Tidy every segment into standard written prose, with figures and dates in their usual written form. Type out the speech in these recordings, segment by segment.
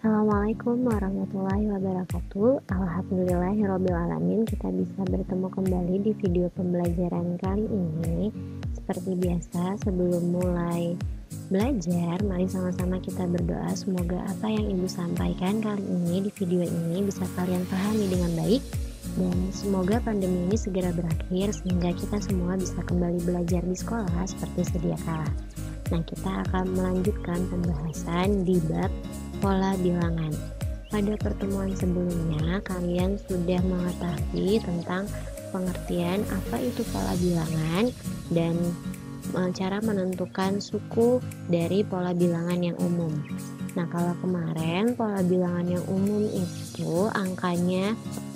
Assalamualaikum warahmatullahi wabarakatuh. Alhamdulillahirrabbilalamin, kita bisa bertemu kembali di video pembelajaran kali ini. Seperti biasa, sebelum mulai belajar, mari sama-sama kita berdoa semoga apa yang Ibu sampaikan kali ini di video ini bisa kalian pahami dengan baik, dan semoga pandemi ini segera berakhir sehingga kita semua bisa kembali belajar di sekolah seperti sedia kala. Nah, kita akan melanjutkan pembahasan di bab pola bilangan. Pada pertemuan sebelumnya, kalian sudah mengetahui tentang pengertian apa itu pola bilangan dan cara menentukan suku dari pola bilangan yang umum. Nah, kalau kemarin pola bilangan yang umum itu angkanya,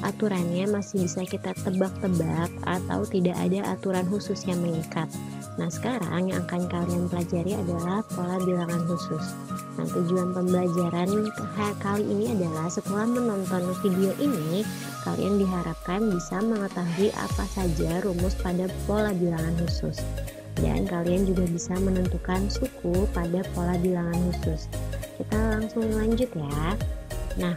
aturannya masih bisa kita tebak-tebak atau tidak ada aturan khusus yang mengikat. Nah, sekarang yang akan kalian pelajari adalah pola bilangan khusus. Nah, tujuan pembelajaran kali ini adalah setelah menonton video ini, kalian diharapkan bisa mengetahui apa saja rumus pada pola bilangan khusus. Dan kalian juga bisa menentukan suku pada pola bilangan khusus. Kita langsung lanjut ya. Nah,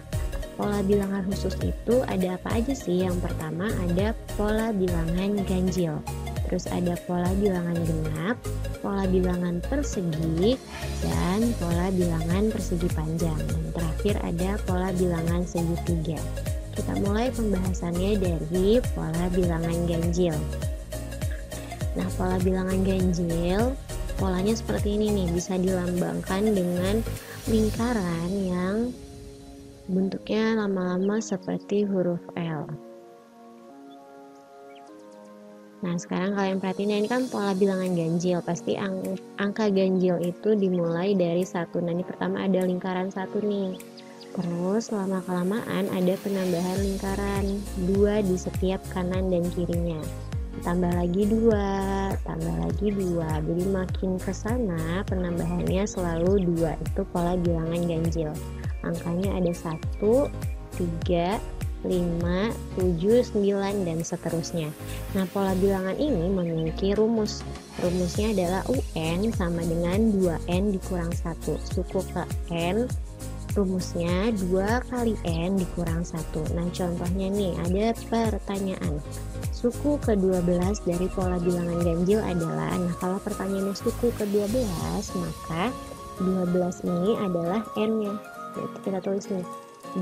pola bilangan khusus itu ada apa aja sih? Yang pertama ada pola bilangan ganjil. Terus ada pola bilangan genap, pola bilangan persegi, dan pola bilangan persegi panjang. Dan terakhir ada pola bilangan segitiga. Kita mulai pembahasannya dari pola bilangan ganjil. Nah, pola bilangan ganjil, polanya seperti ini nih, bisa dilambangkan dengan lingkaran yang bentuknya lama-lama seperti huruf L. Nah, sekarang kalian perhatiin, ini kan pola bilangan ganjil. Pasti angka ganjil itu dimulai dari 1. Nah, ini pertama ada lingkaran 1 nih. Terus lama-kelamaan ada penambahan lingkaran 2 di setiap kanan dan kirinya. Tambah lagi 2, tambah lagi 2. Jadi makin ke sana penambahannya selalu 2. Itu pola bilangan ganjil. Angkanya ada 1, 3, 5, 7, 9, dan seterusnya. Nah, pola bilangan ini memiliki rumus. Rumusnya adalah UN sama dengan 2N dikurang 1. Suku ke N, rumusnya 2 kali N dikurang 1. Nah, contohnya nih, ada pertanyaan. Suku ke-12 dari pola bilangan ganjil adalah, nah kalau pertanyaannya suku ke-12, maka 12 ini adalah N-nya. Jadi kita tulis nih,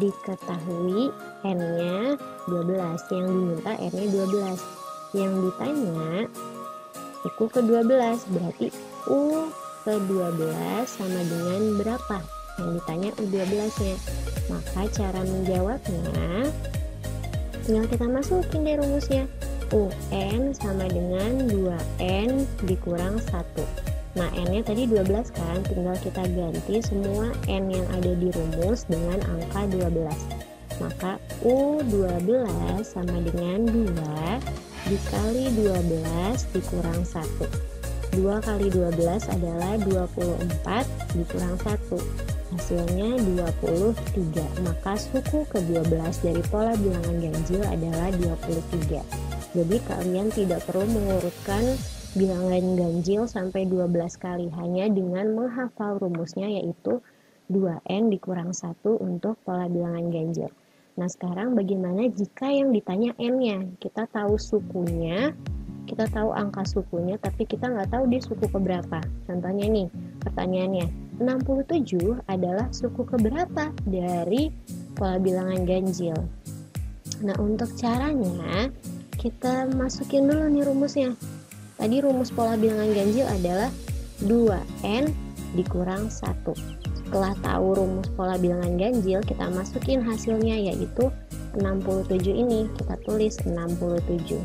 diketahui N-nya 12, yang diminta N-nya 12. Yang ditanya suku ke-12, berarti U ke-12 sama dengan berapa? Yang ditanya U12-nya. Maka cara menjawabnya tinggal kita masukin deh rumusnya. UN sama dengan 2N dikurang 1. Nah, N-nya tadi 12 kan, tinggal kita ganti semua N yang ada di rumus dengan angka 12. Maka U12 sama dengan 2 dikali 12 dikurang 1. 2 kali 12 adalah 24 dikurang 1. Hasilnya 23. Maka suku ke-12 dari pola bilangan ganjil adalah 23. Jadi kalian tidak perlu mengurutkan bilangan ganjil sampai 12 kali, hanya dengan menghafal rumusnya, yaitu 2N dikurang 1 untuk pola bilangan ganjil. Nah, sekarang bagaimana jika yang ditanya N-nya? Kita tahu sukunya, kita tahu angka sukunya, tapi kita nggak tahu dia suku keberapa. Contohnya nih, pertanyaannya, 67 adalah suku keberapa dari pola bilangan ganjil? Nah, untuk caranya, kita masukin dulu nih rumusnya. Tadi rumus pola bilangan ganjil adalah 2N dikurang 1. Setelah tahu rumus pola bilangan ganjil, kita masukin hasilnya, yaitu 67 ini. Kita tulis 67.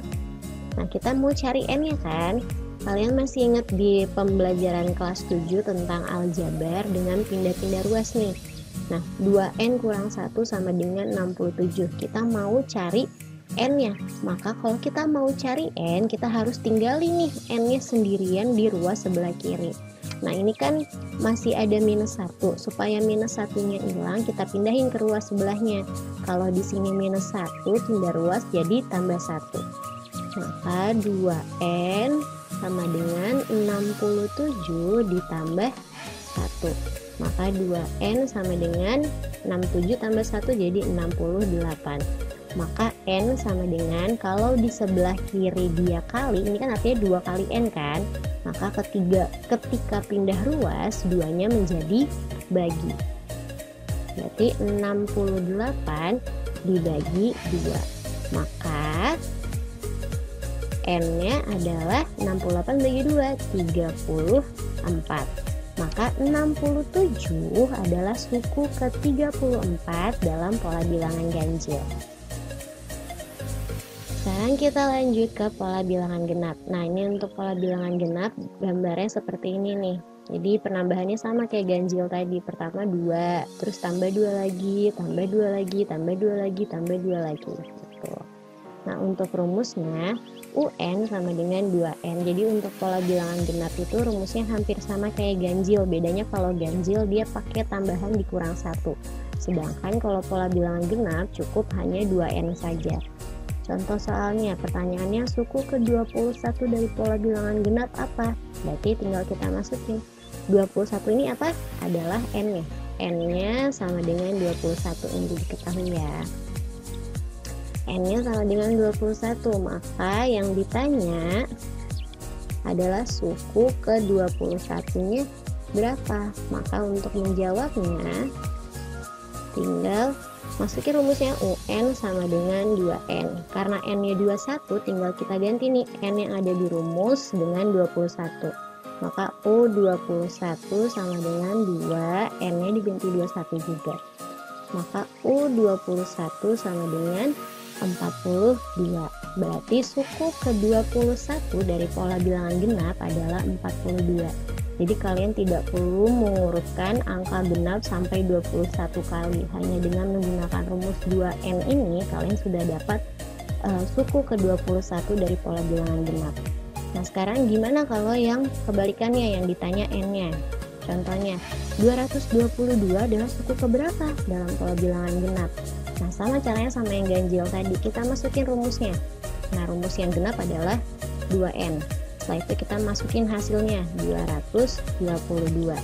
Nah, kita mau cari N-nya kan? Kalian masih ingat di pembelajaran kelas 7 tentang aljabar dengan pindah-pindah ruas nih. Nah, 2N kurang 1 sama dengan 67. Kita mau cari N-nya. Maka kalau kita mau cari N, kita harus tinggalin nih N-nya sendirian di ruas sebelah kiri. Nah, ini kan masih ada minus 1. Supaya minus 1-nya hilang, kita pindahin ke ruas sebelahnya. Kalau di sini minus 1, pindah ruas jadi tambah 1. Maka 2N sama dengan 67 ditambah 1. maka 2N sama dengan 67 tambah 1 jadi 68. Maka N sama dengan, kalau di sebelah kiri dia kali, ini kan artinya 2 kali N kan, maka ketika pindah ruas, 2-nya menjadi bagi. Berarti 68 dibagi 2. Maka N-nya adalah 68 bagi 2, 34. Maka 67 adalah suku ke-34 dalam pola bilangan ganjil. Sekarang kita lanjut ke pola bilangan genap. Nah, ini untuk pola bilangan genap gambarnya seperti ini nih. Jadi penambahannya sama kayak ganjil tadi. Pertama 2, terus tambah 2 lagi, tambah 2 lagi, tambah 2 lagi, tambah 2 lagi gitu. Nah, untuk rumusnya UN sama dengan 2N. Jadi untuk pola bilangan genap itu rumusnya hampir sama kayak ganjil. Bedanya kalau ganjil dia pakai tambahan dikurang 1. Sedangkan kalau pola bilangan genap cukup hanya 2N saja. Contoh soalnya, pertanyaannya suku ke-21 dari pola bilangan genap apa? Berarti tinggal kita masukin. 21 ini apa? Adalah N-nya. N-nya sama dengan 21, ini diketahui ya. N-nya sama dengan 21, maka yang ditanya adalah suku ke-21-nya berapa? Maka untuk menjawabnya, tinggal masukin rumusnya UN sama dengan 2N. Karena N-nya 21, tinggal kita ganti nih N yang ada di rumus dengan 21. Maka U21 sama dengan 2, N-nya diganti 21 juga. Maka U21 sama dengan 42. Berarti suku ke-21 dari pola bilangan genap adalah 42. Jadi kalian tidak perlu mengurutkan angka genap sampai 21 kali. Hanya dengan menggunakan rumus 2N ini kalian sudah dapat suku ke-21 dari pola bilangan genap. Nah, sekarang gimana kalau yang kebalikannya, yang ditanya N-nya? Contohnya, 222 adalah suku keberapa dalam pola bilangan genap? Nah, sama caranya sama yang ganjil tadi, kita masukin rumusnya. Nah, rumus yang genap adalah 2N. Setelah itu kita masukin hasilnya 222.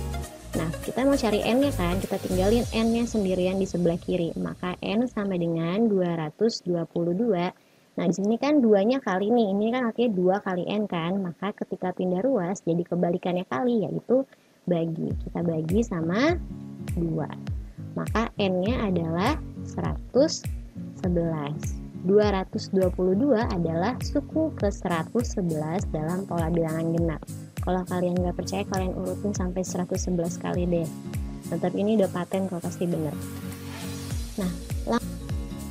Nah, kita mau cari N-nya kan, kita tinggalin N-nya sendirian di sebelah kiri. Maka N sama dengan 222. Nah, di sini kan 2-nya kali nih, ini kan artinya 2 kali N kan. Maka ketika pindah ruas jadi kebalikannya kali, yaitu bagi. Kita bagi sama 2. Maka N-nya adalah 111. 222 adalah suku ke-111 dalam pola bilangan genap. Kalau kalian nggak percaya, kalian urutin sampai 111 kali deh. Tetap ini udah paten kok, pasti bener. Nah,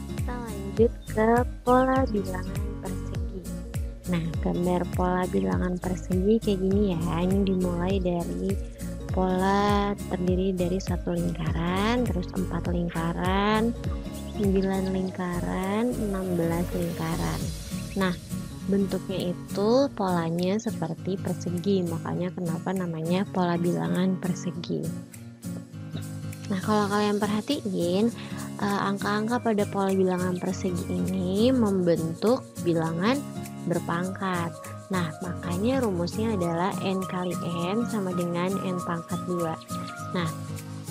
kita lanjut ke pola bilangan persegi. Nah, gambar pola bilangan persegi kayak gini ya. Ini dimulai dari pola terdiri dari 1 lingkaran, terus 4 lingkaran, 9 lingkaran, 16 lingkaran. Nah, bentuknya itu polanya seperti persegi, makanya kenapa namanya pola bilangan persegi. Nah, kalau kalian perhatiin, angka-angka pada pola bilangan persegi ini membentuk bilangan berpangkat. Nah, makanya rumusnya adalah N kali N sama dengan N pangkat 2. Nah,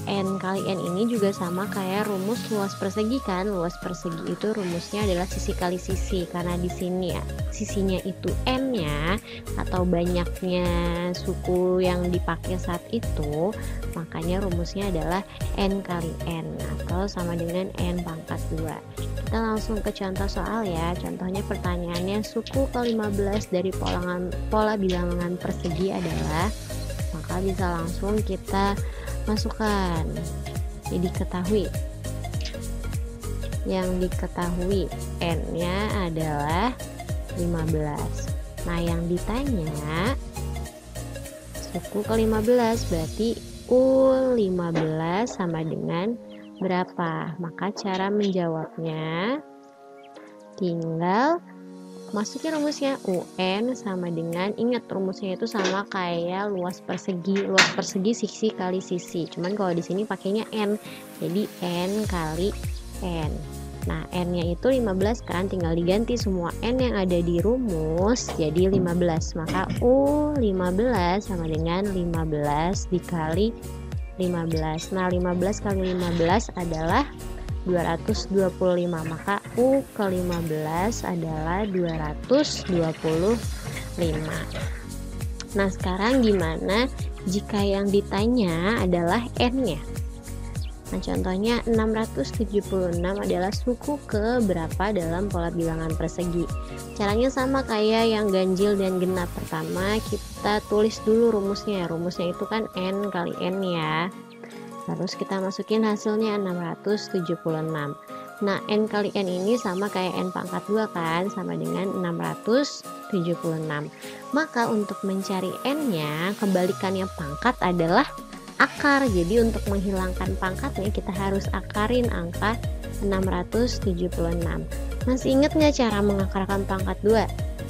N kali N ini juga sama kayak rumus luas persegi kan. Luas persegi itu rumusnya adalah sisi kali sisi. Karena di sini ya, sisinya itu N-nya atau banyaknya suku yang dipakai saat itu, makanya rumusnya adalah N kali N atau sama dengan N pangkat 2. Kita langsung ke contoh soal ya. Contohnya pertanyaannya suku ke-15 dari pola bilangan persegi adalah, maka bisa langsung kita masukkan. Jadi diketahui, yang diketahui N-nya adalah 15. Nah, yang ditanya suku ke-15, berarti U15 sama dengan berapa? Maka cara menjawabnya tinggal masukin rumusnya. UN sama dengan, ingat rumusnya itu sama kayak luas persegi. Luas persegi sisi kali sisi. Cuman kalau di sini pakainya N. Jadi N kali N. Nah, N-nya itu 15 kan, tinggal diganti semua N yang ada di rumus jadi 15. Maka U15 sama dengan 15 dikali 15. Nah, 15 kali 15 adalah 225, maka U ke 15 adalah 225. Nah, sekarang gimana jika yang ditanya adalah N-nya? Nah, contohnya 676 adalah suku ke berapa dalam pola bilangan persegi. Caranya sama kayak yang ganjil dan genap. Pertama, kita tulis dulu rumusnya. Rumusnya itu kan N kali N ya. Terus kita masukin hasilnya 676. Nah, N kali N ini sama kayak N pangkat 2 kan, sama dengan 676. Maka untuk mencari N-nya, kebalikannya pangkat adalah akar. Jadi untuk menghilangkan pangkatnya kita harus akarin angka 676. Masih inget nggak cara mengakarkan pangkat 2?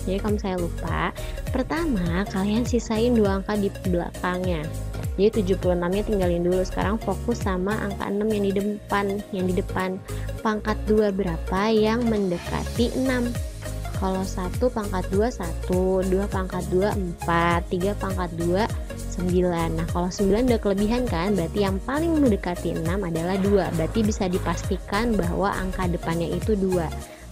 Jadi kalau saya lupa, pertama kalian sisain 2 angka di belakangnya. Jadi 76-nya tinggalin dulu. Sekarang fokus sama angka 6 yang di depan. Pangkat 2 berapa yang mendekati 6? Kalau 1 pangkat 2 1, 2 pangkat 2 4, 3 pangkat 2 9. Nah, kalau 9 udah kelebihan kan, berarti yang paling mendekati 6 adalah 2. Berarti bisa dipastikan bahwa angka depannya itu 2.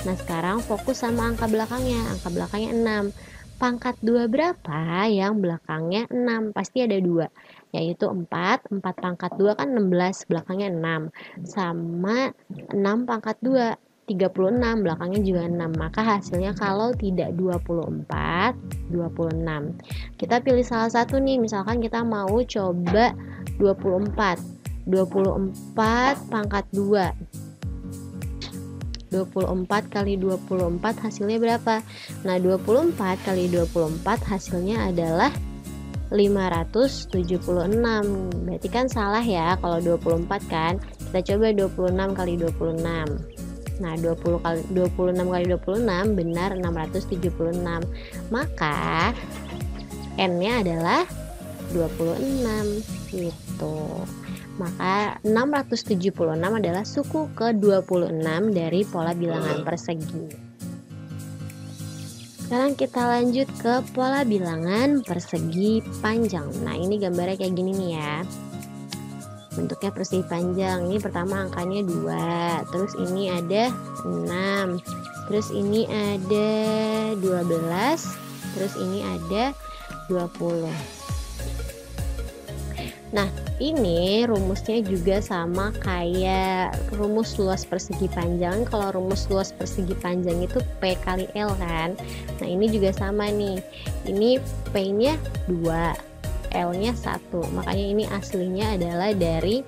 Nah, sekarang fokus sama angka belakangnya. Angka belakangnya 6. Pangkat 2 berapa yang belakangnya 6? Pasti ada 2, yaitu 4. 4 pangkat 2 kan 16, belakangnya 6. Sama 6 pangkat 2, 36, belakangnya juga 6. Maka hasilnya kalau tidak 24, 26. Kita pilih salah satu nih, misalkan kita mau coba 24. 24 pangkat 2. 24 kali 24 hasilnya berapa? Nah, 24 kali 24 hasilnya adalah 576. Berarti kan salah ya kalau 24 kan. Kita coba 26 kali 26. Nah, 26 kali 26 benar 676. Maka N-nya adalah 26 gitu. Maka 676 adalah suku ke-26 dari pola bilangan persegi. Sekarang kita lanjut ke pola bilangan persegi panjang. Nah, ini gambarnya kayak gini nih ya. Bentuknya persegi panjang. Ini pertama angkanya 2, terus ini ada 6, terus ini ada 12, terus ini ada 20. Nah, ini rumusnya juga sama kayak rumus luas persegi panjang. Kalau rumus luas persegi panjang itu P kali L kan. Nah, ini juga sama nih. Ini P-nya 2, L-nya 1. Makanya ini aslinya adalah dari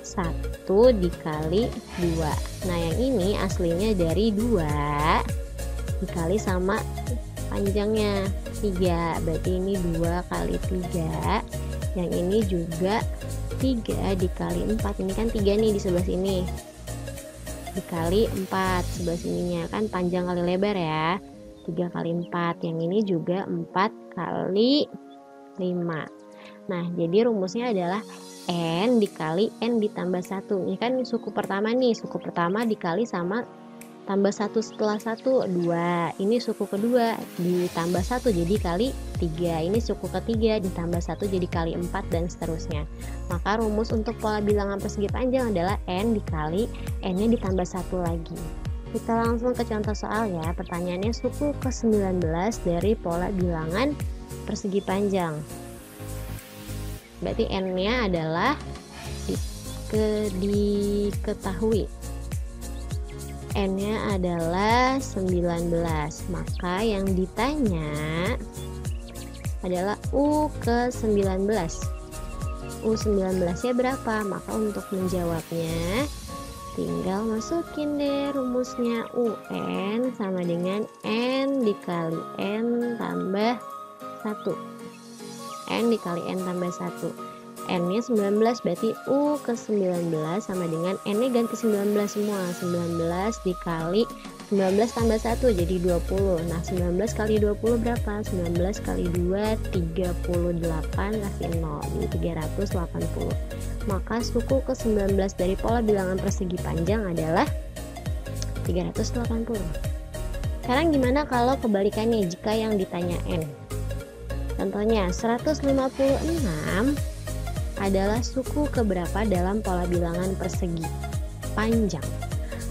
1 dikali 2. Nah, yang ini aslinya dari 2 dikali sama panjangnya 3. Berarti ini 2 kali 3. Yang ini juga 3 dikali 4. Ini kan 3 nih di sebelah sini, dikali 4 sebelah sininya kan panjang kali lebar ya, 3 kali 4. Yang ini juga 4 kali 5. Nah, jadi rumusnya adalah N dikali N ditambah 1. Ini kan suku pertama nih, suku pertama dikali sama tambah 1 setelah 1, 2. Ini suku kedua ditambah 1 jadi kali 3. Ini suku ketiga ditambah 1 jadi kali 4 dan seterusnya. Maka rumus untuk pola bilangan persegi panjang adalah N dikali N-nya ditambah 1 lagi. Kita langsung ke contoh soal ya. Pertanyaannya suku ke-19 dari pola bilangan persegi panjang. Berarti N-nya adalah diketahui. N-nya adalah 19. Maka yang ditanya adalah U ke-19. U19-nya berapa? Maka untuk menjawabnya tinggal masukin deh rumusnya. UN sama dengan N dikali N tambah 1. N dikali N tambah 1. N-nya 19, berarti U ke-19 sama dengan N-nya ganti 19 semua. 19 dikali 19 tambah 1 jadi 20. Nah, 19 kali 20 berapa? 19 kali 2 38 kasih 0 jadi 380. Maka suku ke-19 dari pola bilangan persegi panjang adalah 380. Sekarang gimana kalau kebalikannya jika yang ditanya N? Contohnya 156 adalah suku keberapa dalam pola bilangan persegi panjang?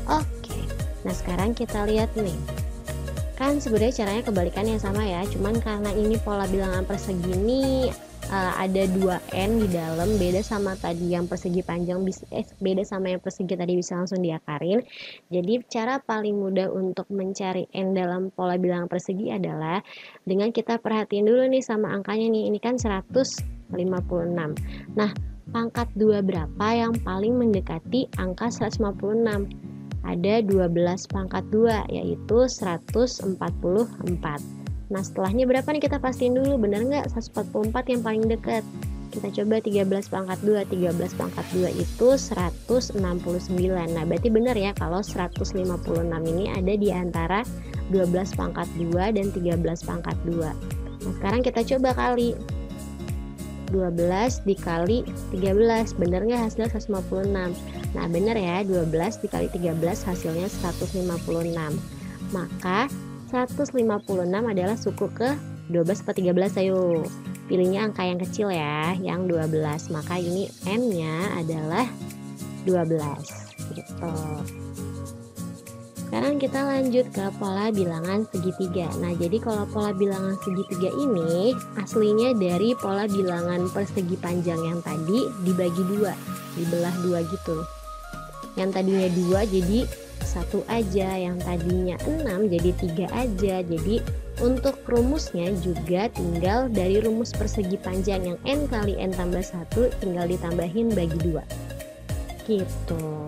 Oke, nah sekarang kita lihat nih. Kan sebenarnya caranya kebalikannya sama ya, cuman karena ini pola bilangan persegi ini ada 2n di dalam, beda sama tadi yang persegi panjang beda sama yang persegi tadi bisa langsung diakarin. Jadi cara paling mudah untuk mencari n dalam pola bilangan persegi adalah dengan kita perhatiin dulu nih sama angkanya nih. Ini kan 156. Nah, pangkat 2 berapa yang paling mendekati angka 156? Ada 12 pangkat 2, yaitu 144. Nah, setelahnya berapa nih, kita pastiin dulu, benar nggak 144 yang paling dekat? Kita coba 13 pangkat 2. 13 pangkat 2 itu 169. Nah, berarti benar ya kalau 156 ini ada di antara 12 pangkat 2 dan 13 pangkat 2. Nah, sekarang kita coba kali. 12 dikali 13, benar nggak hasilnya 156? Nah, benar ya, 12 dikali 13 hasilnya 156. Maka 156 adalah suku ke 12 atau 13, ayo. Pilihnya angka yang kecil ya, yang 12. Maka ini n-nya adalah 12. Gitu. Sekarang kita lanjut ke pola bilangan segitiga. Nah, jadi kalau pola bilangan segitiga ini aslinya dari pola bilangan persegi panjang yang tadi dibagi 2, dibelah 2 gitu. Yang tadinya 2 jadi 1 aja, yang tadinya 6 jadi 3 aja. Jadi untuk rumusnya juga tinggal dari rumus persegi panjang yang n kali n tambah 1 tinggal ditambahin bagi 2. Gitu.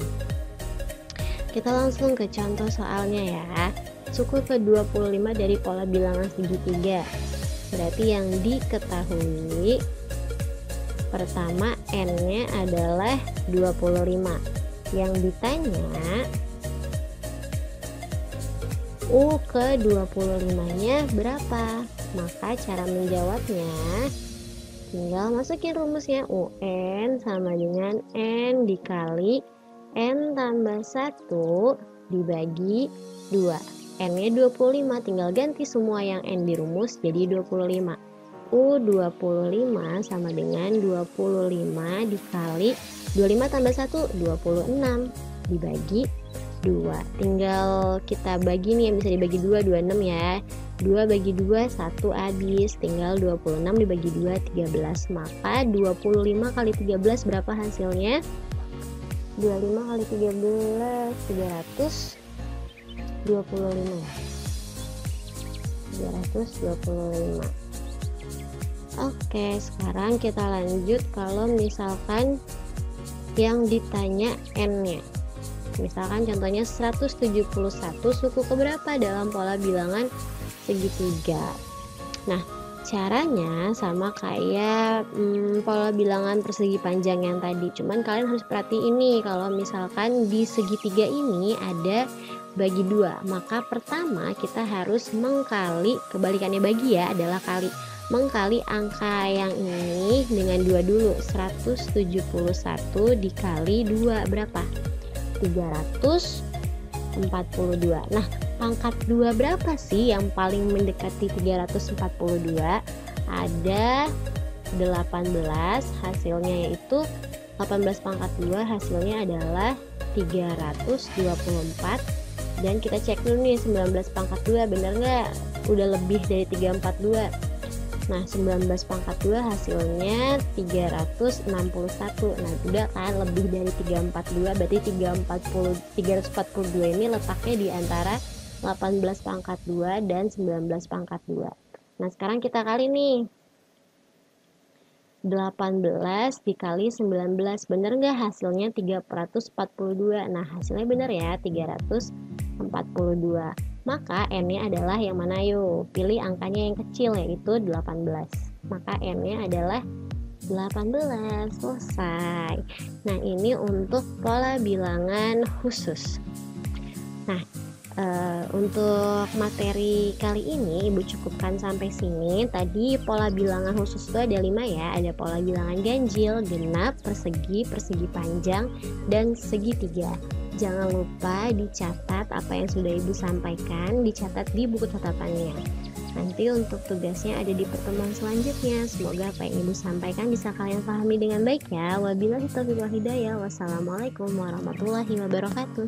Kita langsung ke contoh soalnya ya. Suku ke-25 dari pola bilangan segitiga. Berarti yang diketahui pertama n-nya adalah 25. Yang ditanya U ke-25-nya berapa? Maka cara menjawabnya tinggal masukin rumusnya, UN sama dengan N dikali N tambah 1 dibagi 2. N-nya 25, tinggal ganti semua yang N di rumus jadi 25. U25 sama dengan 25 dikali 25 tambah 1, 26 dibagi 2. Tinggal kita bagi nih, yang bisa dibagi 2, 26 ya. 2 bagi 2, 1 habis. Tinggal 26 dibagi 2, 13. Maka 25 kali 13 berapa hasilnya? 25 kali 13, 325. 325. Oke, sekarang kita lanjut kalau misalkan yang ditanya n-nya. Misalkan contohnya 171 suku keberapa dalam pola bilangan segitiga. Nah, caranya sama kayak pola bilangan persegi panjang yang tadi. Cuman kalian harus perhatiin nih, kalau misalkan di segitiga ini ada bagi 2, maka pertama kita harus mengkali, kebalikannya bagi ya adalah kali, mengkali angka yang ini dengan 2 dulu. 171 dikali 2 berapa? 342. Nah, pangkat 2 berapa sih yang paling mendekati 342? Ada 18, hasilnya yaitu 18 pangkat 2 hasilnya adalah 324. Dan kita cek dulu nih 19 pangkat 2 benar nggak? Udah lebih dari 342. Nah, 19 pangkat 2 hasilnya 361. Nah, udah kan lebih dari 342, berarti 342 ini letaknya di antara 18 pangkat 2 dan 19 pangkat 2. Nah, sekarang kita kali nih. 18 dikali 19, bener nggak hasilnya 342? Nah, hasilnya bener ya, 342. Maka n-nya adalah yang mana, yuk? Pilih angkanya yang kecil, yaitu 18. Maka n-nya adalah 18. Selesai. Nah, ini untuk pola bilangan khusus. Nah, untuk materi kali ini Ibu cukupkan sampai sini. Tadi pola bilangan khusus itu ada 5 ya. Ada pola bilangan ganjil, genap, persegi, persegi panjang, dan segitiga. Jangan lupa dicatat apa yang sudah Ibu sampaikan, dicatat di buku catatannya. Nanti untuk tugasnya ada di pertemuan selanjutnya. Semoga apa yang Ibu sampaikan bisa kalian pahami dengan baik ya. Wabillahi taufiq wal hidayah. Wassalamualaikum warahmatullahi wabarakatuh.